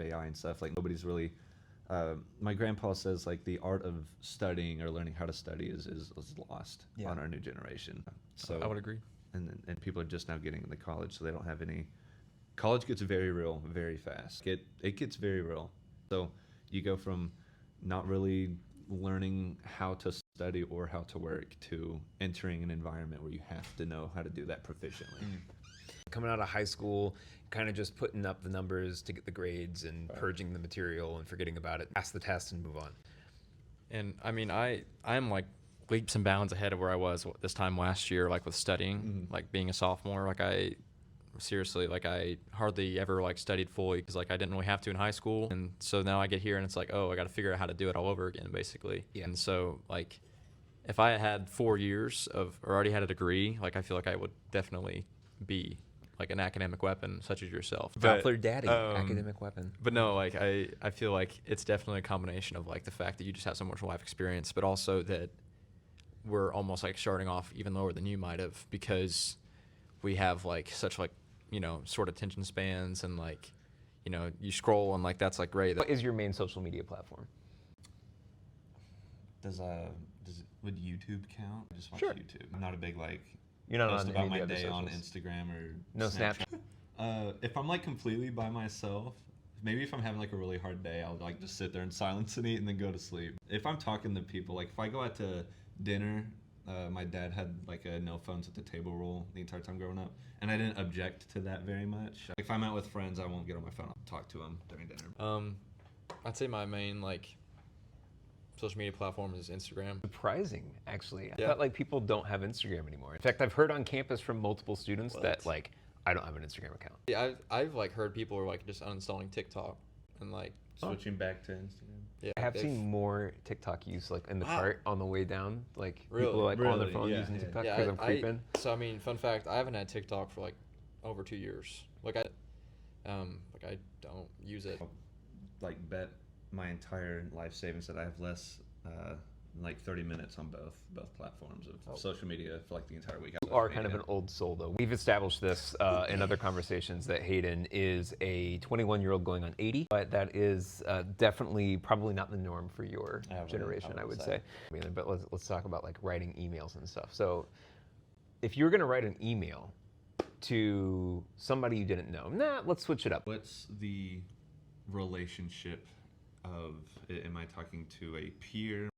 AI and stuff. Like nobody's really. My grandpa says like the art of studying or learning how to study is lost on our new generation. So I would agree. And people are just now getting into college, so they don't have any. College gets very real very fast. It gets very real. So you go from not really learning how to study or how to work to entering an environment where you have to know how to do that proficiently. Coming out of high school, kind of just putting up the numbers to get the grades and purging the material and forgetting about it, pass the test and move on. And I mean, I'm like leaps and bounds ahead of where I was this time last year, like with studying, like being a sophomore. Like I hardly ever like studied fully because like I didn't really have to in high school. And so now I get here and it's like, oh, I got to figure out how to do it all over again, basically. Yeah. And so like, if I had 4 years or already had a degree, like I feel like I would definitely be like an academic weapon such as yourself. Doppler daddy, academic weapon. But no, like I feel like it's definitely a combination of like the fact that you just have so much life experience, but also that we're almost like starting off even lower than you might have because we have like such like, you know, short attention spans and like, you know, you scroll and like that's like great. What is your main social media platform? Would YouTube count? I just watch Sure. YouTube. I'm not a big like You're not post on about any my of the day other on socials? Instagram or No Snapchat? If I'm like completely by myself, maybe if I'm having like a really hard day, I'll like just sit there in silence and eat and then go to sleep. If I'm talking to people, like if I go out to dinner, my dad had like a no phones at the table rule the entire time growing up, and I didn't object to that very much. If I'm out with friends, I won't get on my phone. I'll talk to them during dinner. I'd say my main like social media platform is Instagram. Surprising, actually. I Yeah. felt like people don't have Instagram anymore. In fact, I've heard on campus from multiple students that like, I don't have an Instagram account. Yeah, I've like heard people are like just uninstalling TikTok and like Switching back to Instagram. yeah. I have they've- seen more TikTok use like in the Wow. cart on the way down. Like Really? people like on their Really? phone Yeah. using Yeah. TikTok Yeah, because I'm creeping. so I mean, fun fact, I haven't had TikTok for like over 2 years. Like I don't use it. Like bet my entire life savings that I have less like 30 minutes on both platforms of social media for like the entire week. You are kind of an old soul, though. We've established this in other conversations that Hayden is a 21-year-old going on 80, but that is definitely probably not the norm for your generation, I would say. But let's talk about like writing emails and stuff. So if you're going to write an email to somebody you didn't know, let's switch it up. What's the relationship of, am I talking to a peer?